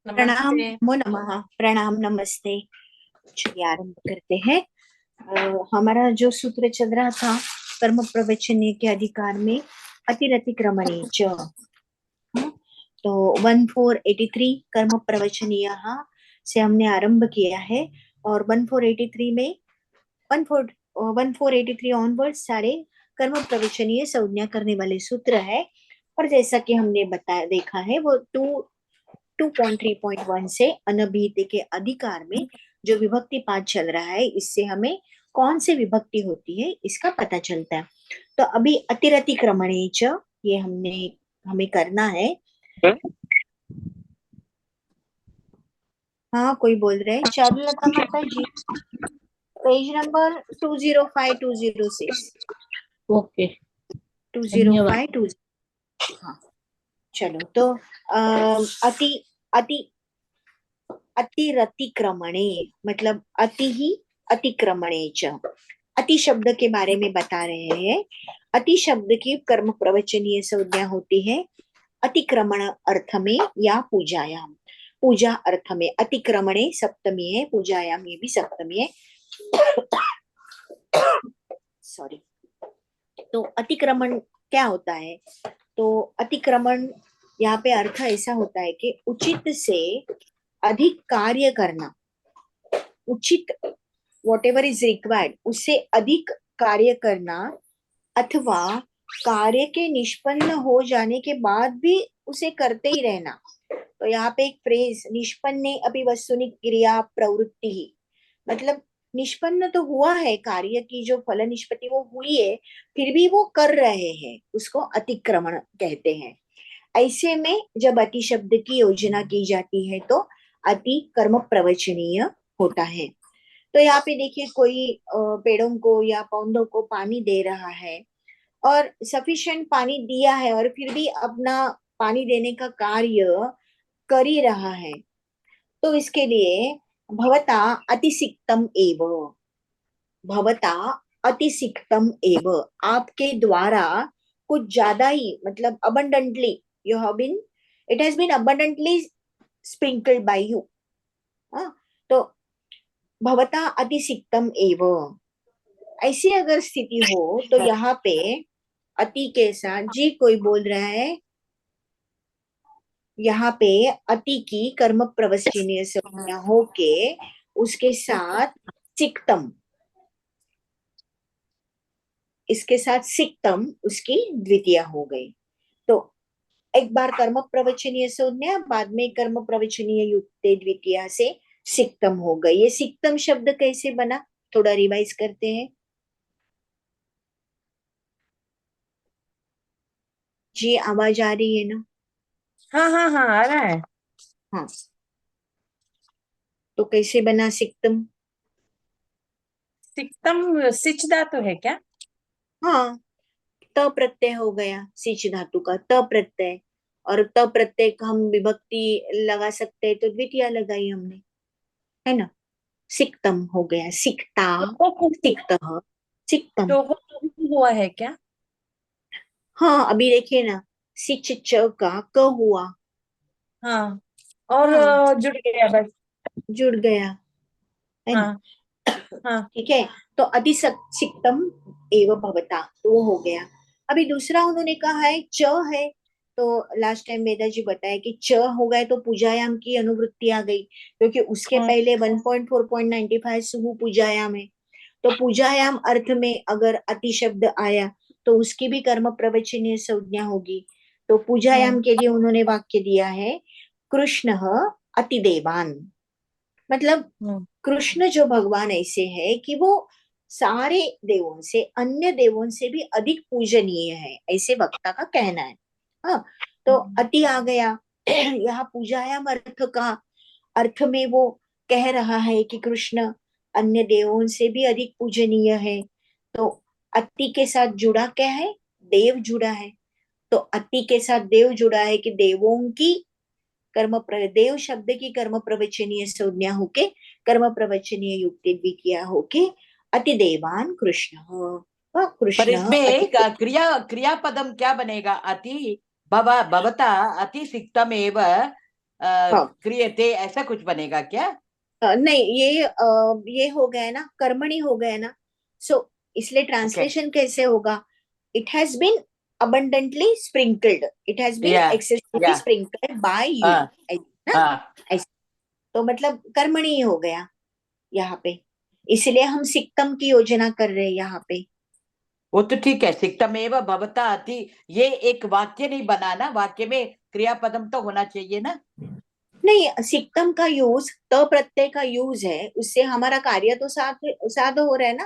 प्रणाम, नमस्ते। नमो नमः। प्रणाम, नमस्ते। चलिए आरंभ करते हैं। हमारा जो सूत्र चल रहा था कर्म प्रवचनीय के अधिकार में अतिरतिक्रमणे च। तो 1483 कर्म प्रवचनीय से हमने आरंभ किया है और 1483 में 1483 ऑनवर्ड सारे कर्म प्रवचनीय संज्ञा करने वाले सूत्र है। और जैसा कि हमने बताया देखा है वो 2.3.1 से अनभिहित के अधिकार में जो विभक्ति पाठ चल रहा है इससे हमें कौन से विभक्ति होती है इसका पता चलता है। तो अभी अतिरति क्रमणे च ये हमें करना है। हाँ, कोई बोल रहे हैं चारुलता माता जी। Page number 205206। ओके। धन्यवाद। 2052। हाँ, चलो तो अति अति अतिरतिक्रमणे मतलब अति ही अतिक्रमणे च। अति शब्द के बारे में बता रहे हैं। अति शब्द की कर्म प्रवचनीय संज्ञा होती है अतिक्रमण अर्थ में या पूजायाम। पूजा अर्थ में अतिक्रमणे सप्तमी है, पूजायाम ये भी सप्तमी है। सॉरी। तो अतिक्रमण क्या होता है? तो अतिक्रमण यहाँ पे अर्थ ऐसा होता है कि उचित से अधिक कार्य करना। उचित वॉट एवर इज रिक्वायर्ड उससे अधिक कार्य करना अथवा कार्य के निष्पन्न हो जाने के बाद भी उसे करते ही रहना। तो यहाँ पे एक फ्रेज निष्पन्ने अपि वस्तुनि क्रिया प्रवृत्ति ही, मतलब निष्पन्न तो हुआ है कार्य की जो फल निष्पत्ति वो हुई है फिर भी वो कर रहे हैं उसको अतिक्रमण कहते हैं। ऐसे में जब अति शब्द की योजना की जाती है तो अति कर्म प्रवचनीय होता है। तो यहाँ पे देखिए कोई पेड़ों को या पौधों को पानी दे रहा है और सफिशिएंट पानी दिया है और फिर भी अपना पानी देने का कार्य कर ही रहा है तो इसके लिए भवता अतिसिक्तम एव। भवता अतिसिक्तम एव, आपके द्वारा कुछ ज्यादा ही मतलब abundantly you have been, it has been abundantly sprinkled by you. तो भवता अतिसिक्तम एव, ऐसी अगर स्थिति हो तो यहाँ पे अति के साथ जी कोई बोल रहा है, यहाँ पे अति की कर्म प्रवचनीय संज्ञा होके उसके साथ सिक्तम, इसके साथ सिक्तम उसकी द्वितीय हो गई। तो एक बार कर्म प्रवचनीय संज्ञा बाद में कर्म प्रवचनीय युक्त द्वितीय से सिक्तम हो गई। ये सिक्तम शब्द कैसे बना थोड़ा रिवाइज करते हैं। जी आवाज आ रही है ना? हाँ हाँ हाँ, आ रहा है। हाँ, तो कैसे बना सिक्तम? सिक्तम सिच धातु है क्या? हाँ, त प्रत्यय हो गया सिच धातु का त प्रत्यय। और त प्रत्यय का हम विभक्ति लगा सकते हैं तो द्वितीय लगाई हमने, है ना? सिक्तम हो गया, सिक्ता, सिक्त, सिक्तम। तो हुआ है क्या? हाँ, अभी देखिए ना, सिच च का क हुआ। हाँ। और हाँ, जुड़ गया बस। जुड़ गया, है ना? हाँ हाँ। ठीक है। तो अति सिक्तम एव भवता तो वो हो गया। अभी दूसरा उन्होंने कहा है च है। तो लास्ट टाइम वेदा जी बताया कि च हो गए तो पूजायाम की अनुवृत्ति आ गई क्योंकि उसके हाँ पहले 1.4.95 सुहु पूजायाम है। तो पूजायाम अर्थ में अगर अति शब्द आया तो उसकी भी कर्म प्रवचनीय संज्ञा होगी। तो हाँ पूजायाम के लिए उन्होंने वाक्य दिया है कृष्ण अतिदेवान, मतलब हाँ। कृष्ण जो भगवान ऐसे है कि वो सारे देवों से अन्य देवों से भी अधिक पूजनीय है, ऐसे वक्ता का कहना है। हाँ, तो अति आ गया। यहाँ पूजायाम अर्थ का अर्थ में वो कह रहा है कि कृष्ण अन्य देवों से भी अधिक पूजनीय है। तो अति के साथ जुड़ा क्या है? देव जुड़ा है। तो अति के साथ देव जुड़ा है कि देवों की देव शब्द की कर्म प्रवचनीय संज्ञा होके कर्म प्रवचनीय युक्ति द्वितीय होके अतिदेवान कृष्ण। वह पर कृष्ण इसमें अति। क्रियापदम क्या बनेगा? अति भवता अति सिक्तम एव हाँ। क्रियते, ऐसा कुछ बनेगा क्या? नहीं, ये हो गया ना, कर्मणि हो गया ना, सो इसलिए ट्रांसलेशन कैसे होगा? It has been abundantly sprinkled, it has been या excessively या sprinkled by you, हाँ ऐसे ना, हाँ, ऐसे। तो मतलब कर्मणि ही हो गया यहाँ पे, इसलिए हम सिक्तम की योजना कर रहे हैं यहाँ पे। वो तो ठीक है, सिक्तमेव भवता अति, ये एक वाक्य नहीं बना ना, वाक्य में क्रियापदम तो होना चाहिए ना। नहीं, सिक्तम का यूज, त प्रत्यय का यूज है, उससे हमारा कार्य तो साथ साध हो रहा है ना।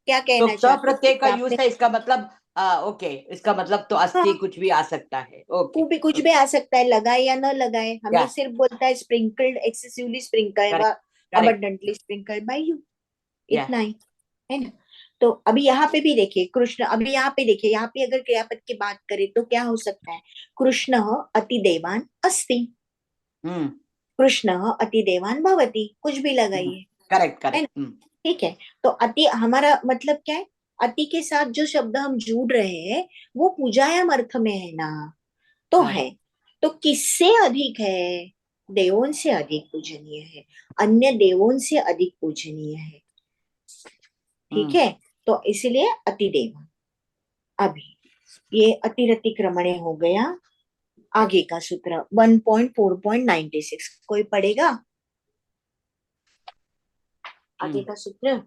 क्या तो कहना त चाहते प्रत्यय का हैं यूज आपने? है, इसका मतलब ओके, इसका मतलब तो अस्थि हाँ, कुछ भी आ सकता है। ओके, कुछ भी आ सकता है, लगाए या न लगाए, या हमें सिर्फ बोलता है sprinkled, excessively sprinkled, correct correct, abundantly sprinkled by you, या इतना ही है ना। तो अभी यहाँ पे भी देखिए कृष्ण, अभी यहाँ पे देखिए, यहाँ पे अगर क्रियापद की बात करें तो क्या हो सकता है? कृष्ण अतिदेवान अस्ति, हम्म कृष्ण अतिदेवान भवति, कुछ भी लगाइए, करेक्ट है ना। करेक्ट, ठीक है, तो अति हमारा मतलब क्या है? अति के साथ जो शब्द हम जोड़ रहे हैं वो पूजायाम अर्थ में है ना, तो हाँ है। तो किससे अधिक है? देवों से अधिक पूजनीय है, अन्य देवों से अधिक पूजनीय है। ठीक है, तो इसलिए अतिदेव। अभी ये अतिरतिक्रमणे हो गया। आगे का सूत्र 1.4.96 कोई पढ़ेगा? आगे का सूत्र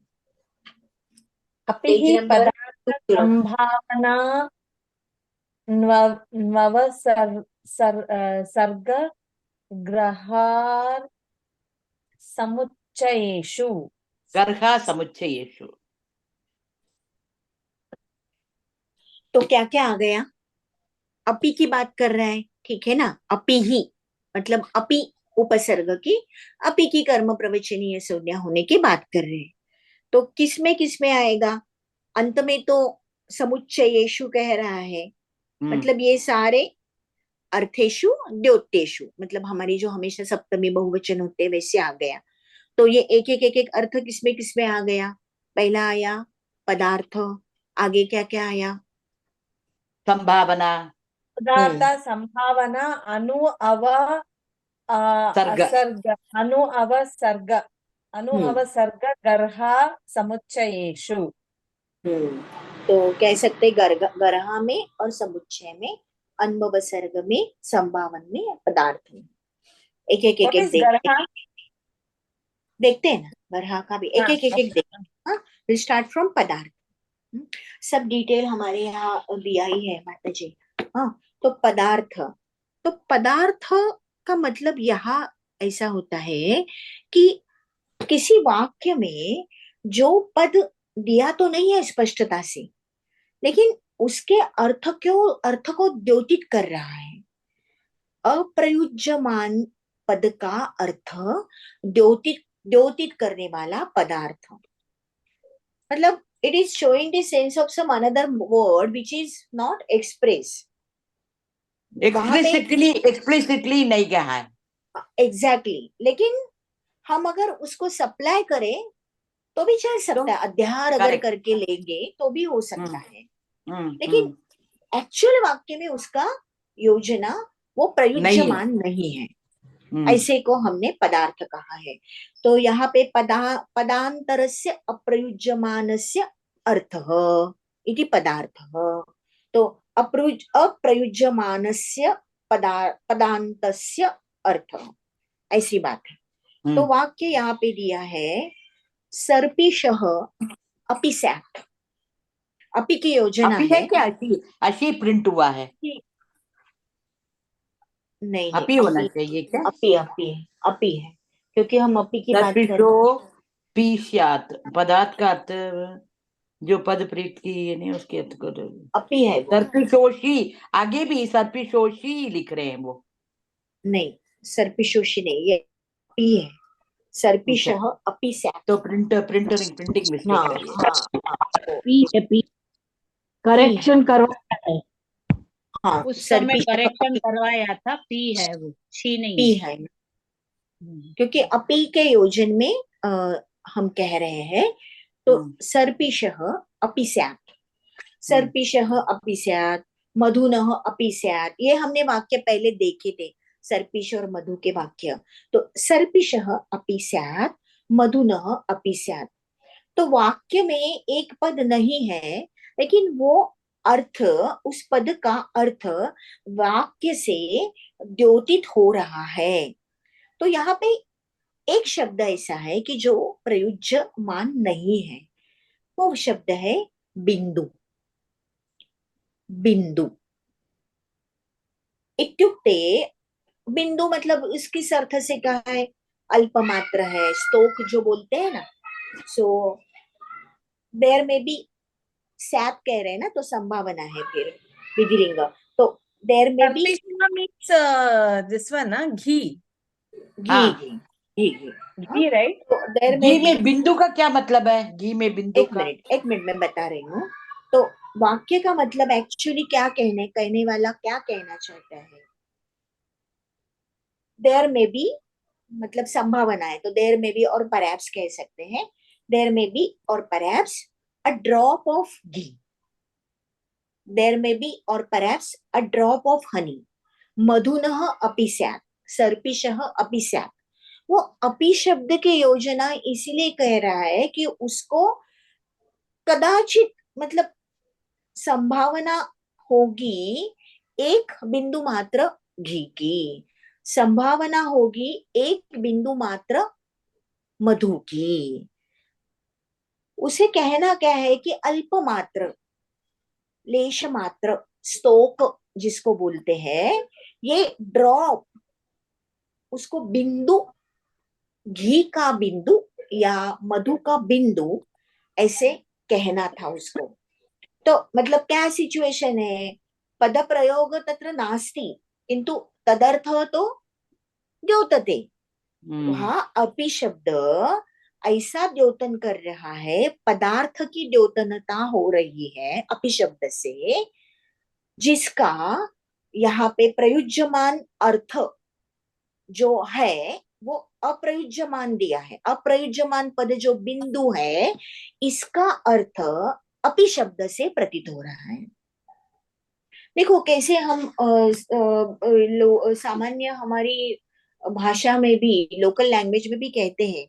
अपि पेज हि नंबर पदार्थ संभावना सर्ग ग्रहार समुच्चयेषु। गर्हा समुच्चयेषु। तो क्या क्या आ गया? अपि की बात कर रहा है, ठीक है ना, अपि ही मतलब अपि उपसर्ग की, अपि की कर्म प्रवचनीय संज्ञा होने की बात कर रहे हैं। तो किस में आएगा? अंत में तो समुच्चयेषु कह रहा है, मतलब ये सारे अर्थेषु द्योतेषु, मतलब हमारी जो हमेशा सप्तमी बहुवचन होते हैं वैसे आ गया। तो ये एक एक अर्थ किसमें आ गया? पहला आया पदार्थ, आगे क्या क्या आया? संभावना, पदार्थ संभावना अनु अव सर्ग, असर्ग, अनु अवसर्ग, अनु हम्म अवसर्ग गर्हा समुच्चयेषु। हम्म तो कह सकते गरहा में और समुच्चय में, अनुभव सर्ग में, संभावन में, पदार्थ में। एक व्हाट एक इज देखते गर्हा? हैं, देखते हैं ना, गरहा का भी हाँ, एक देखते हैं। हाँ, विल स्टार्ट फ्रॉम पदार्थ। हम्म, सब डिटेल हमारे यहाँ दिया ही है माता जी। हाँ, तो पदार्थ, तो पदार्थ का मतलब यहाँ ऐसा होता है कि किसी वाक्य में जो पद दिया तो नहीं है स्पष्टता से, लेकिन उसके अर्थ को द्योतित कर रहा है। अप्रयुज्यमान पद का अर्थ द्योतित द्योतित करने वाला पदार्थ, मतलब it is showing the sense of some another word which is not expressed वहां पे। एक्सप्लिसिटली नहीं कहा है। एग्जैक्टली, लेकिन हम अगर उसको सप्लाई करें तो भी चल तो सकता है, अध्यार अगर करेक्ट, करके लेंगे तो भी हो सकता है। लेकिन हम्म, एक्चुअल वाक्य में उसका योजना वो नहीं है, प्रयुज्यमान नहीं है, हम्म ऐसे को हमने पदार्थ कहा है। तो यहाँ पे पदांतरस्य अप्रयुज्यमानस्य अर्थः इति पदार्थः। तो अप्रयुज्यमानस्य पदांतस्य अर्थः, ऐसी बात है। तो वाक्य यहाँ पे दिया है सर्पिशः अपि स्यात्, अपि की योजना अपी है है। क्या? अशी, अशी प्रिंट हुआ है, नहीं, अपी होना अपि, चाहिए क्या? अपि है, अपि है, क्योंकि हम अपि की बात कर सर्पिशो रहे हैं। पी स्यात्, पदार्थ का अर्थ जो पद प्रीत की ये नहीं, उसके अर्थ को अपि है वो, सर्पिशोषी, आगे भी सर्पिशोषी लिख रहे हैं वो। नहीं, सर्पिशोषी नहीं, ये अपि है, अच्छा, सर्पिशः अपि स्यात्। तो प्रिंटिंग हाँ मिस्टेक है ये। हाँ हाँ, पी है, पी पी है, करेक्शन करवाया है। हाँ, उस समय सर्पिशः करेक्शन करवाया था, पी है वो, सी नहीं पी है। है, क्योंकि अपि के योजन में हम कह रहे हैं। तो सर्पिशः अपि स्यात्, सर्पिशः अपि स्यात्, मधुनः अपि स्यात्, ये हमने वाक्य पहले देखे थे, सर्पिष और मधु के वाक्य। तो सर्पिषः अपि स्यात्, मधुनः अपि स्यात्। तो वाक्य में एक पद नहीं है, लेकिन वो अर्थ, उस पद का अर्थ वाक्य से द्योतित हो रहा है। तो यहाँ पे एक शब्द ऐसा है कि जो प्रयुज्यमान नहीं है, वो शब्द है बिंदु। बिंदु इत्युक्ते, बिंदु मतलब इसकी अर्थ से क्या है, अल्पमात्र है, स्तोक जो बोलते हैं ना, सो देयर में भी सैप कह रहे हैं ना, तो संभावना है फिर विधिलिंग। तो देयर में भी Sarpishma means this one, ghee. घी हाँ। घी घी घी हाँ? Ghee, right? तो देयर घी में भी, में बिंदु का क्या मतलब है? घी में बिंदु का एक मिनट मैं बता रही हूँ। तो वाक्य का मतलब एक्चुअली क्या कहने वाला क्या कहना चाहता है, देयर में भी मतलब संभावना है, तो देयर में भी और परहैप्स कह सकते हैं। देयर में भी और perhaps a drop of ghee, there में भी और perhaps a drop of honey. मधुनः अपि स्यात्, सर्पिषः अपि स्यात्। वो अपि शब्द की योजना इसीलिए कह रहा है कि उसको कदाचित मतलब संभावना होगी एक बिंदु मात्र घी की, संभावना होगी एक बिंदु मात्र मधु की। उसे कहना क्या है कि अल्प मात्र, लेश मात्र, स्तोक जिसको बोलते हैं, ये ड्रॉप, उसको बिंदु, घी का बिंदु या मधु का बिंदु ऐसे कहना था उसको। तो मतलब क्या सिचुएशन है, पद प्रयोग तत्र नास्ति किंतु तदर्थ तो द्योतते। वहां अपि शब्द ऐसा द्योतन कर रहा है, पदार्थ की द्योतनता हो रही है अपि शब्द से, जिसका यहाँ पे प्रयुज्यमान अर्थ जो है वो अप्रयुज्यमान दिया है। अप्रयुज्यमान पद जो बिंदु है, इसका अर्थ अपि शब्द से प्रतीत हो रहा है। देखो कैसे हम सामान्य हमारी भाषा में भी, लोकल लैंग्वेज में भी कहते हैं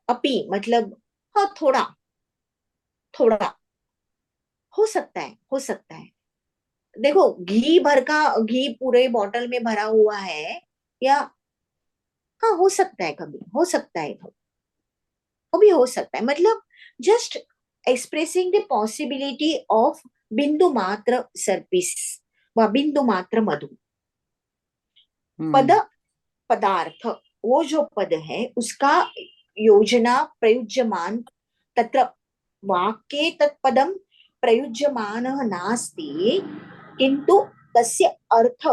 अपि मतलब हाँ थोड़ा, थोड़ा हो सकता है, हो सकता है। देखो घी पूरे बॉटल में भरा हुआ है, या हाँ हो सकता है, कभी हो सकता है, वो भी हो सकता है, मतलब just expressing the possibility of बिंदु मात्र सर्पिस व बिंदु मात्र मधु। पद पदार्थ, वो जो पद है उसका योजना प्रयुज्यमान, तत्र वाक्ये तत्पदं प्रयुज्यमानः नास्ति, किंतु तस्य अर्थ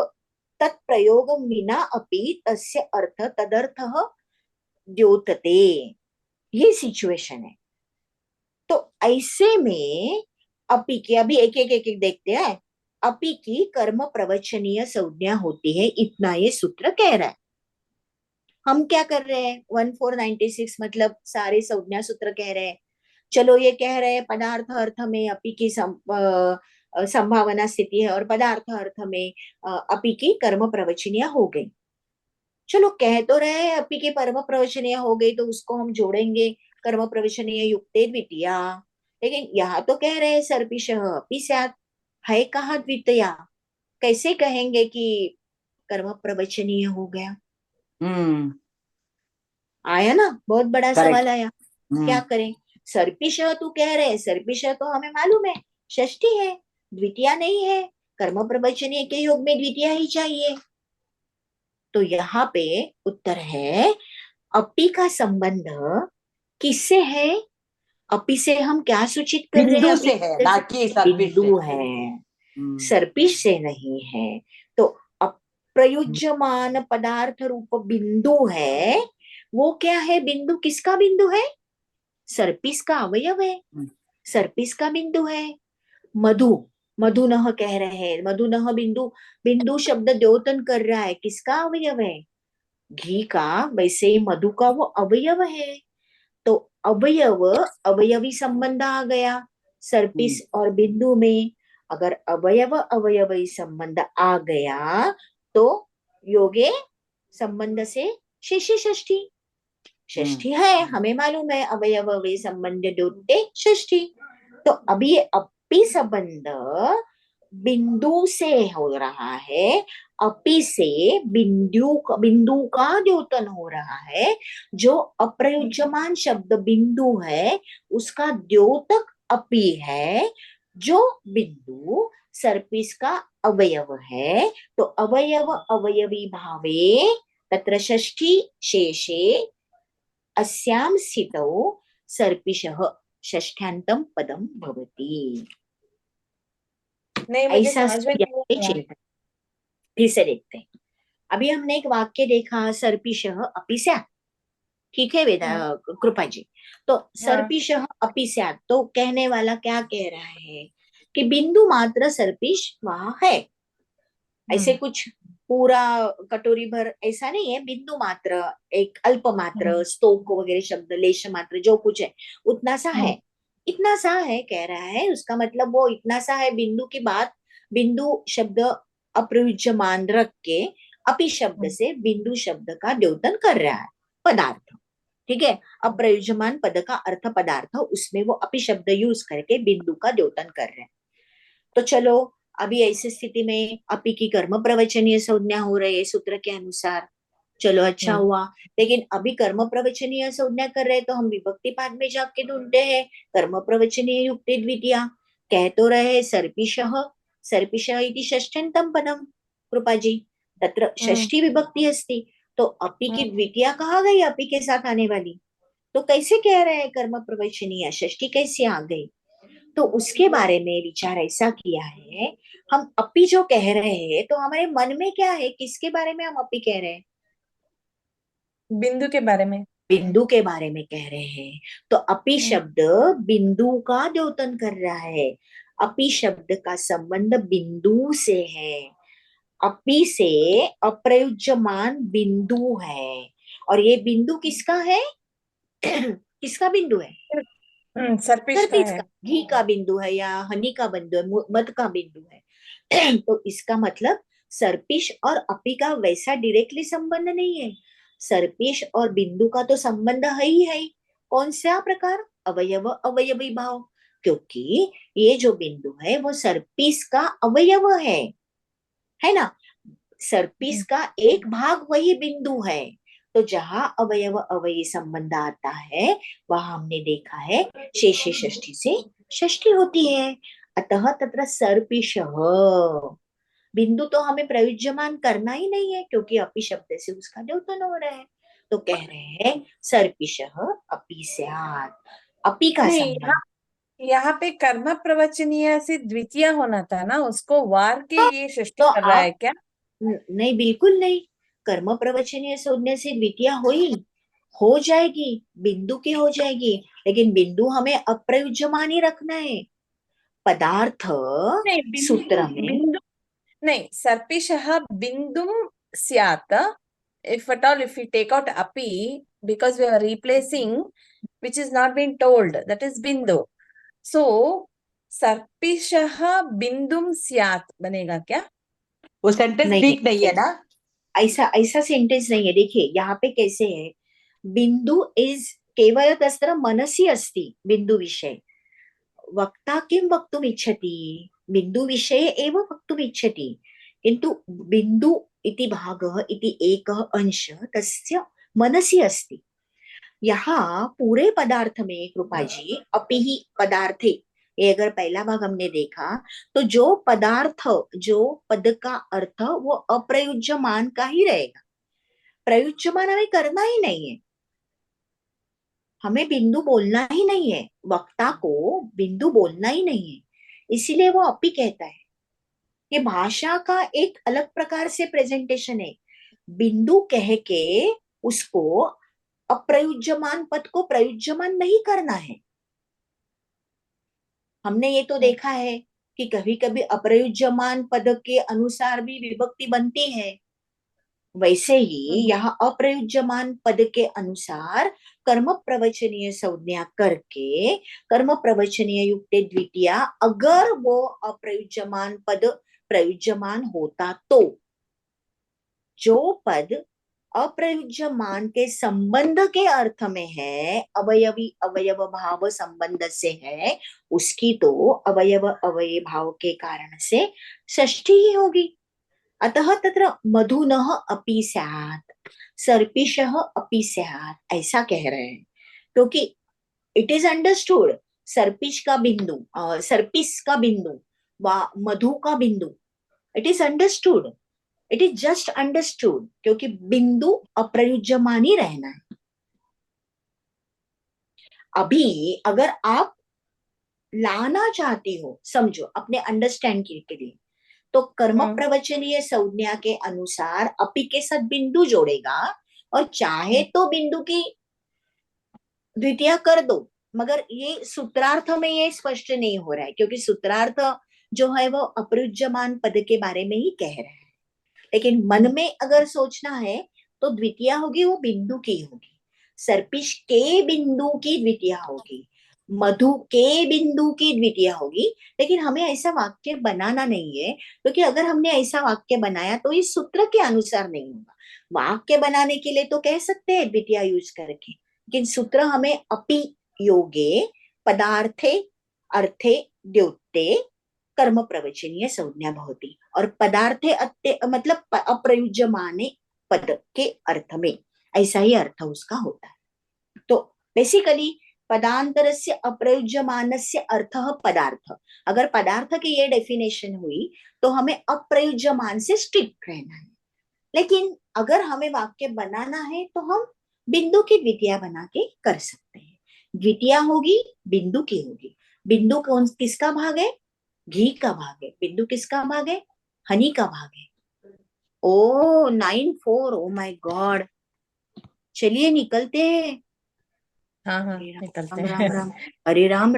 तत्प्रयोगं विना अपि तस्य अर्थ तदर्थः द्योतते। ये सिचुएशन है। तो ऐसे में अपि की, अभी एक देखते हैं। अपि की कर्म प्रवचनीय संज्ञा होती है, इतना ये सूत्र कह रहा है। हम क्या कर रहे हैं, 1496 मतलब सारे संज्ञा सूत्र कह रहे हैं। चलो ये कह रहे हैं पदार्थ अर्थ में अपि की संभावना स्थिति है, और पदार्थ अर्थ में अपि की कर्म प्रवचनीय हो गई। चलो कह तो रहे हैं अपि की कर्म प्रवचनीय हो गई, तो उसको हम जोड़ेंगे कर्म प्रवचनीय युक्ते द्वितीया। लेकिन यहाँ तो कह रहे हैं सर्पिषः अपि स्यात्, है कहाँ द्वितीया, कैसे कहेंगे कि कर्म प्रवचनीय हो गया। आया ना, बहुत बड़ा सवाल आया, क्या करें। सर्पिषः तू कह रहे, सर्पिषः तो हमें मालूम है षष्ठी है, द्वितीया नहीं है, कर्म प्रवचनीय के योग में द्वितीया ही चाहिए। तो यहाँ पे उत्तर है अपि का संबंध किससे है, अपि से हम क्या सूचित कर रहे हैं, बिंदु अपि से है, ना कि सर्पिष से। बिंदु है, सर्पिष से नहीं है। तो अप्रयुज्यमान पदार्थ रूप बिंदु है, वो क्या है, बिंदु किसका बिंदु है, सर्पिस का अवयव है, सर्पिस का बिंदु है। मधु, मधुनः कह रहे हैं, मधुनः बिंदु, बिंदु शब्द द्योतन कर रहा है, किसका अवयव है, घी का, वैसे ही मधु का वो अवयव है। तो अवयव अवयवी संबंध आ गया सर्पिस और बिंदु में। अगर अवयव अवयवी संबंध आ गया तो योगे संबंध से शेषे षष्ठी, षष्ठी है, हमें मालूम है, अवयव अवय संबंध द्योत्ते षष्ठी। तो अभी ये अपी संबंध बिंदु से हो रहा है, अपी से बिंदु का द्योतन हो रहा है। जो अप्रयुज्यमान शब्द बिंदु है उसका द्योतक अपी है, जो बिंदु सर्पिस का अवयव है। तो अवयव अवयवी भावे तत्र षष्ठी शेषे अस्यां स्थितौ सर्पिषः षष्ठ्यांतम पदम भवति। नहीं, मुझे ऐसा समझ में नहीं आया। चिंतन। फिर से देखते हैं। अभी हमने एक वाक्य देखा, सर्पिषः अपि स्यात्, ठीक है वेदा कृपा जी। तो सर्पिषः अपि स्यात्, तो कहने वाला क्या कह रहा है कि बिंदु मात्र सर्पिष वहां है। ऐसे कुछ पूरा कटोरी भर ऐसा नहीं है, बिंदु मात्र, एक अल्प मात्र, स्तोक वगैरह शब्द, लेश मात्र, जो कुछ है उतना सा है, इतना सा है कह रहा है। उसका मतलब वो इतना सा है, बिंदु की बात, बिंदु शब्द अप्रयुज्यमान रख के अपि शब्द से बिंदु शब्द का द्योतन कर रहा है, पदार्थ, ठीक है। अप्रयुज्यमान पद का अर्थ पदार्थ, उसमें वो अपि शब्द यूज करके बिंदु का द्योतन कर रहे हैं। तो चलो अभी ऐसी स्थिति में अपी की कर्म प्रवचनीय संज्ञा हो रही है सूत्र के अनुसार, चलो अच्छा हुआ। लेकिन अभी कर्म प्रवचनीय संज्ञा कर रहे तो हम विभक्ति पाद में जाके ढूंढते हैं कर्म प्रवचनीय युक्ति द्वितीया, कह तो रहे सर्पिषः, सर्पिषः इति षष्ठ्यंतम पदम कृपा जी, तत्र षष्ठी विभक्ति अस्ति। तो अपी की द्वितीया कहाँ गई, अपी के साथ आने वाली, तो कैसे कह रहे हैं कर्म प्रवचनीय, षष्ठी कैसे आ गई। तो उसके बारे में विचार ऐसा किया है, हम अपी जो कह रहे हैं तो हमारे मन में क्या है, किसके बारे में हम अपी कह रहे हैं, बिंदु के बारे में, बिंदु के बारे में कह रहे हैं। तो अपी शब्द बिंदु का द्योतन कर रहा है, अपी शब्द का संबंध बिंदु से है, अपी से अप्रयुज्यमान बिंदु है। और ये बिंदु किसका है किसका बिंदु है, सर्पिश का सर्पिस है। का, घी का बिंदु है या हनी का बिंदु है, मध का बिंदु है तो इसका मतलब सर्पिश और अपी का वैसा डायरेक्टली संबंध नहीं है, सर्पिश और बिंदु का तो संबंध है ही है। कौन सा प्रकार, अवयव अवयवी भाव, क्योंकि ये जो बिंदु है वो सर्पिस का अवयव है ना, सर्पिस का एक भाग वही बिंदु है। तो जहां अवयव अवयवी संबंध आता है वहां हमने देखा है शेषे षष्ठी से षष्ठी होती है। अतः तत्र सर्पिषः, बिंदु तो हमें प्रयुज्यमान करना ही नहीं है क्योंकि अपि शब्द से उसका द्योतन हो रहा है। तो कह रहे हैं सर्पिषः अपि स्यात्, अपि का नहीं, संबंध, यहाँ पे कर्म प्रवचनीय से द्वितीय होना था ना, उसको वार के ये षष्ठी तो कर रहा है आप क्या? नहीं, बिल्कुल नहीं, कर्म प्रवचनीय संज्ञा से द्वितीय हो जाएगी, बिंदु की हो जाएगी, लेकिन बिंदु हमें अप्रयुज्यमान ही रखना है। पदार्थ नहीं, सूत्र में बिंदु नहीं, सर्पिशः बिंदुम स्यात्, if we take out api, because we are replacing which is not been told, that is bindu. So सर्पिशः बिंदुम स्यात् बनेगा क्या? वो सेंटेंस नहीं, ठीक नहीं है ना। ऐसा ऐसा सेंटेंस नहीं है। देखिए यहाँ पे कैसे है, बिंदु इज केवल तत्र मनसि अस्ति बिंदु विषय, वक्ता किं वक्तुम् इच्छति, बिंदु विषये एव वक्तुम् इच्छति, किन्तु बिंदु इति भागः इति एकः अंश तस्य मनसि अस्ति। यहाँ पूरे पदार्थ में कृपा जी अपि ही पदार्थे, ये अगर पहला भाग हमने देखा तो जो पदार्थ, जो पद का अर्थ वो अप्रयुज्यमान का ही रहेगा, प्रयुज्यमान हमें करना ही नहीं है, हमें बिंदु बोलना ही नहीं है, वक्ता को बिंदु बोलना ही नहीं है, इसीलिए वो अपी कहता है। ये भाषा का एक अलग प्रकार से प्रेजेंटेशन है, बिंदु कह के उसको अप्रयुज्यमान पद को प्रयुज्यमान नहीं करना है। हमने ये तो देखा है कि कभी कभी अप्रयुज्यमान पद के अनुसार भी विभक्ति बनती है, वैसे ही यहाँ अप्रयुज्यमान पद के अनुसार कर्म प्रवचनीय संज्ञा करके कर्म प्रवचनीय युक्ते द्वितीया, अगर वो अप्रयुज्यमान पद प्रयुज्यमान होता तो, जो पद अप्रयुज्यमान के संबंध के अर्थ में है, अवयवी अवयव भाव संबंध से है, उसकी तो अवयव अवयव भाव के कारण से षष्ठी ही होगी। अतः तत्र मधुनः अपि स्यात्, सर्पिशः अपि स्यात्, ऐसा कह रहे हैं, क्योंकि इट इज अंडरस्टूड सर्पिश का बिंदु, सर्पिस का बिंदु व मधु का बिंदु, it is understood, it is just understood, क्योंकि बिंदु अप्रयुज्यमान ही रहना है। अभी अगर आप लाना चाहती हो, समझो अपने अंडरस्टैंड के लिए, तो कर्म प्रवचनीय संज्ञा के अनुसार अपि के साथ बिंदु जोड़ेगा, और चाहे तो बिंदु की द्वितीय कर दो, मगर ये सूत्रार्थ में ये स्पष्ट नहीं हो रहा है, क्योंकि सूत्रार्थ जो है वो अप्रयुज्यमान पद के बारे में ही कह रहा है। लेकिन मन में अगर सोचना है तो द्वितीय होगी, वो बिंदु की होगी, सर्पिश के बिंदु की द्वितीय होगी, मधु के बिंदु की द्वितीय होगी। लेकिन हमें ऐसा वाक्य बनाना नहीं है, क्योंकि अगर हमने ऐसा वाक्य बनाया तो इस सूत्र के अनुसार नहीं होगा। वाक्य बनाने के लिए तो कह सकते हैं द्वितीय यूज करके, लेकिन सूत्र हमें अपि योगे पदार्थे अर्थे द्योते कर्म प्रवचनीय संज्ञा भवति, और पदार्थे मतलब अप्रयुज्यमाने पद के अर्थ में, ऐसा ही अर्थ उसका होता है। तो बेसिकली पदांतर से अप्रयुज्यमानस्य अर्थः पदार्थ, अगर पदार्थ की ये डेफिनेशन हुई तो हमें अप्रयुज्यमान से स्ट्रिक्ट रहना है। लेकिन अगर हमें वाक्य बनाना है तो हम बिंदु की द्वितीय बना के कर सकते हैं। द्वितीय होगी बिंदु की होगी। बिंदु कौन किसका भाग है? घी का भाग है। बिंदु किसका भाग है? हनी का भाग है। ओ 9-4, ओ माय गॉड, चलिए निकलते हैं। हाँ हाँ हरे राम निकलते राम हैं। राम, हरे राम